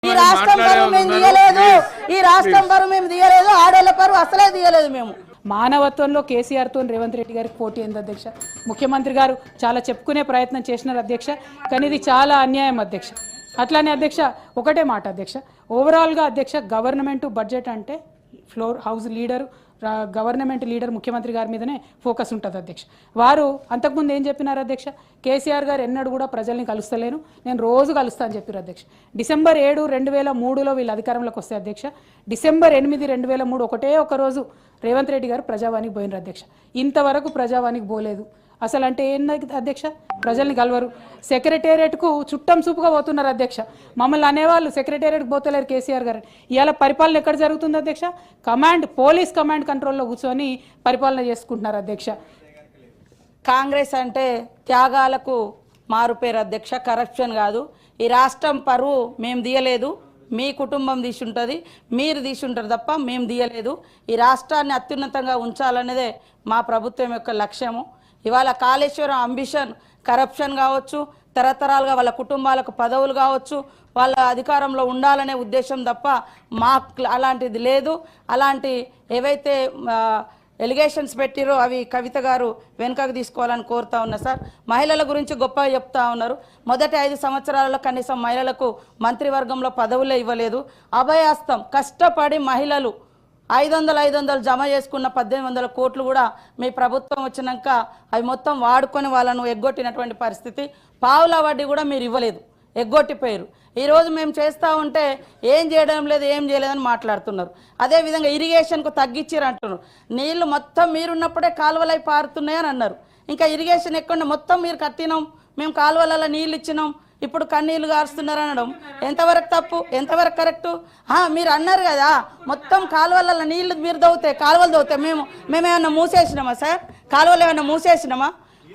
ఈ రాష్ట్రం పరువు మేము తీయలేదు, ఈ రాష్ట్రం పరువు మేము తీయలేదు, ఆడేళ్ల పరువు అసలే తీయలేదు మేము. మానవత్వంలో కేసీఆర్తో రేవంత్ రెడ్డి గారికి పోటీ ఏంది అధ్యక్ష. ముఖ్యమంత్రి గారు చాలా చెప్పుకునే ప్రయత్నం చేసినారు అధ్యక్ష, కానీ ఇది చాలా అన్యాయం అధ్యక్ష. అట్లానే అధ్యక్ష ఒకటే మాట అధ్యక్ష, ఓవరాల్గా అధ్యక్ష గవర్నమెంట్ బడ్జెట్ అంటే floor house leader government leader ముఖ్యమంత్రి గారి మీదనే ఫోకస్ ఉంటుంది అధ్యక్ష. వారు అంతకుముందు ఏం చెప్పినారు అధ్యక్ష, కేసీఆర్ గారు ఎన్నడూ కూడా ప్రజల్ని కలుస్తలేను, నేను రోజు కలుస్తా అని చెప్పారు అధ్యక్ష. డిసెంబర్ 7, 2003లో వీళ్ళు అధికారంలోకి వస్తే అధ్యక్ష, డిసెంబర్ 8, 2003 ఒకటే ఒక రోజు రేవంత్ రెడ్డి గారు ప్రజావానికి పోయినారు అధ్యక్ష. ఇంతవరకు ప్రజావానికి పోలేదు. అసలు అంటే ఏంది అధ్యక్ష, ప్రజల్ని కలవరు. సెక్రటేరియట్కు చుట్టం చూపుగా పోతున్నారు అధ్యక్ష. మమ్మల్ని అనేవాళ్ళు సెక్రటేరియట్కి పోతలేరు కేసీఆర్ గారు. ఇవాళ పరిపాలన ఎక్కడ జరుగుతుంది అధ్యక్ష, పోలీస్ కమాండ్ కంట్రోల్లో కూర్చొని పరిపాలన చేసుకుంటున్నారు అధ్యక్ష. కాంగ్రెస్ అంటే త్యాగాలకు మారుపేరు అధ్యక్ష, కరప్షన్ కాదు. ఈ రాష్ట్రం పరువు మేము తీయలేదు, మీ కుటుంబం తీసుంటుంది, మీరు తీసుంటారు తప్ప మేము తీయలేదు. ఈ రాష్ట్రాన్ని అత్యున్నతంగా ఉంచాలనేదే మా ప్రభుత్వం యొక్క లక్ష్యము. ఇవాళ కాళేశ్వరం అంబిషన్ కరప్షన్ కావచ్చు, తరతరాలుగా వాళ్ళ కుటుంబాలకు పదవులు కావచ్చు, వాళ్ళ అధికారంలో ఉండాలనే ఉద్దేశం తప్ప మాకు అలాంటిది లేదు. అలాంటి ఏవైతే ఎలిగేషన్స్ పెట్టిరో అవి కవిత గారు వెనుకకు తీసుకోవాలని కోరుతా ఉన్నా సార్. మహిళల గురించి గొప్పగా చెప్తా ఉన్నారు. మొదటి 5 సంవత్సరాలలో కనీసం మహిళలకు మంత్రివర్గంలో పదవులే ఇవ్వలేదు. అభయాస్తం కష్టపడి మహిళలు 500 జమ చేసుకున్న 1800 కోట్లు కూడా మీ ప్రభుత్వం వచ్చినాక అవి మొత్తం వాడుకొని వాళ్ళను ఎగ్గొట్టినటువంటి పరిస్థితి. పావుల వడ్డీ కూడా మీరు ఇవ్వలేదు, ఎగ్గొట్టిపోయారు. ఈరోజు మేము చేస్తూ ఉంటే ఏం చేయడం లేదు, ఏం చేయలేదని మాట్లాడుతున్నారు. అదేవిధంగా ఇరిగేషన్కు తగ్గించారు అంటున్నారు. నీళ్లు మొత్తం మీరున్నప్పుడే కాలువలై పారుతున్నాయని అన్నారు. ఇంకా ఇరిగేషన్ ఎక్కడ మొత్తం మీరు కట్టినాం, మేము కాలువలలో నీళ్ళు ఇచ్చినాం, ఇప్పుడు కన్నీళ్లు గారుస్తున్నారు అనడం ఎంతవరకు తప్పు, ఎంతవరకు కరెక్టు? మీరు అన్నారు కదా మొత్తం కాలువలలో నీళ్లు మీరు దవ్వుతాయి, కాలువలు దవ్వుతాయి, మేమేమన్నా మూసేసినామా సార్? కాలువలు ఏమన్నా మూసేసినామా?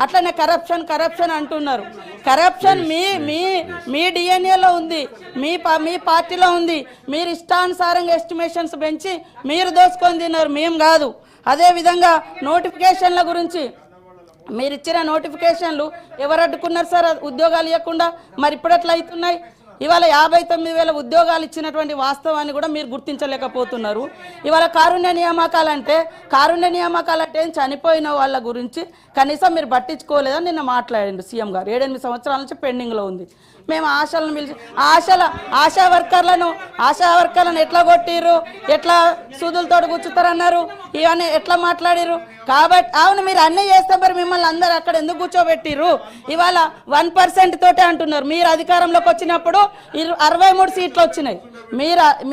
అట్లనే కరప్షన్ అంటున్నారు. కరప్షన్ మీ డిఎన్ఏలో ఉంది, మీ పార్టీలో ఉంది. మీరు ఇష్టానుసారంగా ఎస్టిమేషన్స్ పెంచి మీరు దోసుకొని తిన్నారు, మేము కాదు. అదేవిధంగా నోటిఫికేషన్ల గురించి మీరు ఇచ్చిన నోటిఫికేషన్లు ఎవరు అడ్డుకున్నారు సార్ ఉద్యోగాలు ఇవ్వకుండా? మరి ఇప్పుడు ఎట్లా అవుతున్నాయి? ఇవాళ 59,000 ఉద్యోగాలు ఇచ్చినటువంటి వాస్తవాన్ని కూడా మీరు గుర్తించలేకపోతున్నారు. ఇవాళ కారుణ్య నియామకాలు అంటే చనిపోయిన వాళ్ళ గురించి కనీసం మీరు పట్టించుకోలేదని నిన్న మాట్లాడండి సీఎం గారు. 7-8 సంవత్సరాల నుంచి పెండింగ్లో ఉంది. మేము ఆశలను పిలిచి ఆశా వర్కర్లను ఎట్లా కొట్టిర్రు, ఎట్లా సూదులతో కూర్చుతారన్నారు, ఇవన్నీ ఎట్లా మాట్లాడిరు. కాబట్టి అవును మీరు అన్నీ చేస్తే మరి మిమ్మల్ని అందరు అక్కడ ఎందుకు కూర్చోబెట్టిర్రు? ఇవాళ 1% తోటే అంటున్నారు. మీరు అధికారంలోకి వచ్చినప్పుడు 63 సీట్లు వచ్చినాయి.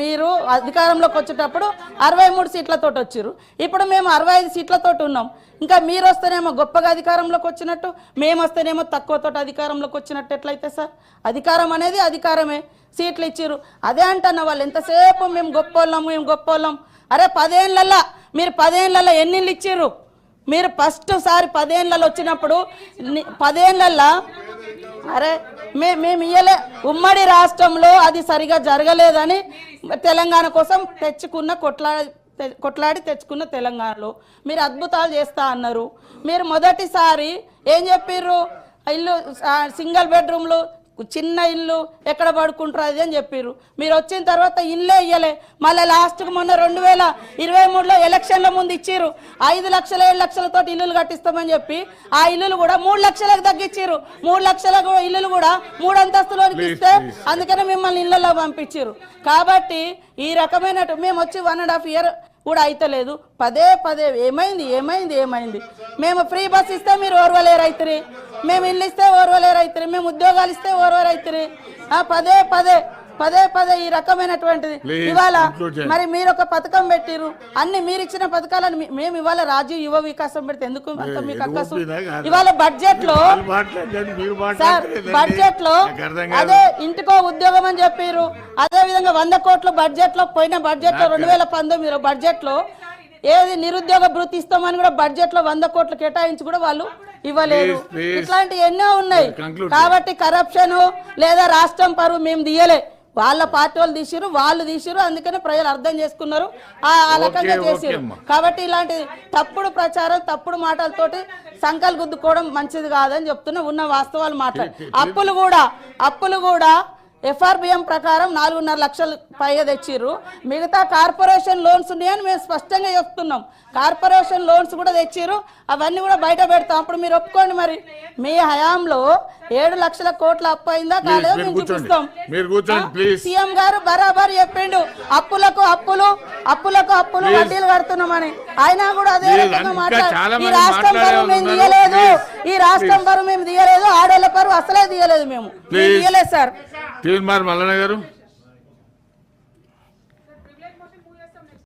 మీరు అధికారంలోకి వచ్చేటప్పుడు 63 సీట్లతో వచ్చారు. ఇప్పుడు మేము 65 సీట్లతో ఉన్నాం. ఇంకా మీరు వస్తేనేమో గొప్పగా అధికారంలోకి వచ్చినట్టు, మేము వస్తేనేమో తక్కువతో అధికారంలోకి వచ్చినట్టు ఎట్లయితే సార్? అధికారం అనేది అధికారమే. సీట్లు ఇచ్చిర్రు అదే అంటున్న వాళ్ళు. ఎంతసేపు మేము గొప్పోళ్ళం. అరే 10 ఏళ్ళల్లో మీరు 10 ఏళ్ళల్లో ఎన్ని ఇళ్ళు ఇచ్చిర్రు? మీరు ఫస్ట్ సారి 10 ఏళ్ళలో వచ్చినప్పుడు 10 ఏళ్ళల్లో అరే మేము ఇయ్యలే. ఉమ్మడి రాష్ట్రంలో అది సరిగా జరగలేదని తెలంగాణ కోసం కొట్లాడి తెచ్చుకున్న తెలంగాణలో మీరు అద్భుతాలు చేస్తా అన్నారు. మీరు మొదటిసారి ఏం చెప్పిర్రు? ఇల్లు సింగిల్ బెడ్రూమ్లు, చిన్న ఇల్లు ఎక్కడ పడుకుంటారు అది అని చెప్పారు. మీరు వచ్చిన తర్వాత ఇల్లే ఇయ్యలే. మళ్ళీ లాస్ట్కి మొన్న 2023లో ఎలక్షన్ల ముందు ఇచ్చిర్రు 5 లక్షలు 7 లక్షలతో ఇల్లులు కట్టిస్తామని చెప్పి ఆ ఇల్లులు కూడా 3 లక్షలకు తగ్గించారు. 3 లక్షల ఇల్లులు కూడా 3 అంతస్తులోకి ఇస్తే అందుకనే మిమ్మల్ని ఇళ్లలో పంపించారు. కాబట్టి ఈ రకమైన మేము వచ్చి 1.5 ఇయర్ కూడా అయితలేదు. పదే ఏమైంది? మేము ఫ్రీ బస్ ఇస్తే మీరు ఓర్వలేరైతురి, మేము ఇల్లు ఇస్తే ఓర్వలేరైతురి, మేము ఉద్యోగాలు ఇస్తే ఓర్వరైతురి. పదే ఈ రకమైనటువంటిది. ఇవాళ మరి మీరు ఒక పథకం పెట్టిరు, అన్ని మీరు ఇచ్చిన పథకాలను మేము ఇవాళ రాజీవ్ యువ వికాసం పెడితే ఎందుకు అంత మీకు అక్కసు? ఇవాళ బడ్జెట్ లో అదే ఇంటికో ఉద్యోగం అని చెప్పారు. అదే విధంగా 100 కోట్లు బడ్జెట్ లో పోయిన బడ్జెట్ లో 2019 బడ్జెట్ లో ఏది నిరుద్యోగ భృతి ఇస్తామని కూడా బడ్జెట్ లో 100 కోట్లు కేటాయించి కూడా వాళ్ళు ఇవ్వలేదు. ఇట్లాంటి ఎన్నో ఉన్నాయి. కాబట్టి కరప్షన్ లేదా రాష్ట్రం పరువు మేము తీయలే, వాళ్ళ పార్టీ వాళ్ళు తీసిరు. అందుకనే ప్రజలు అర్థం చేసుకున్నారు, ఆ రకంగా చేసిరు. కాబట్టి ఇలాంటి తప్పుడు ప్రచారం, తప్పుడు మాటలతోటి సంకల్ గుద్దుకోవడం మంచిది కాదని చెప్తున్నా. ఉన్న వాస్తవాలు మాట్లాడి అప్పులు కూడా FRBM ప్రకారం 4.5 లక్షలు పైగా తెచ్చిర్రు. మిగతా కార్పొరేషన్ లోన్స్ ఉన్నాయని మేము స్పష్టంగా చెప్తున్నాం. కార్పొరేషన్ లోన్స్ కూడా తెచ్చిర్రు, అవన్నీ కూడా బయట పెడతాం. అప్పుడు మీరు ఒప్పుకోండి. మరి మీ హయాంలో 7 లక్షల కోట్ల అప్పు అయిందా కాలేదో మేము చూపిస్తాం. సీఎం గారు బరాబర్ చెప్పిండు అప్పులకు అప్పులు వడ్డీలు కడుతున్నామని. అయినా కూడా అదే రకంగా మాట్లాడు. ఈ రాష్ట్రం పరువు మేము తీయలేదు, ఆడోళ్ళ పరువు అసలే తీయలేదు, మేము తీయలేదు సార్. తీర్మార్ మల్లన్న గారు.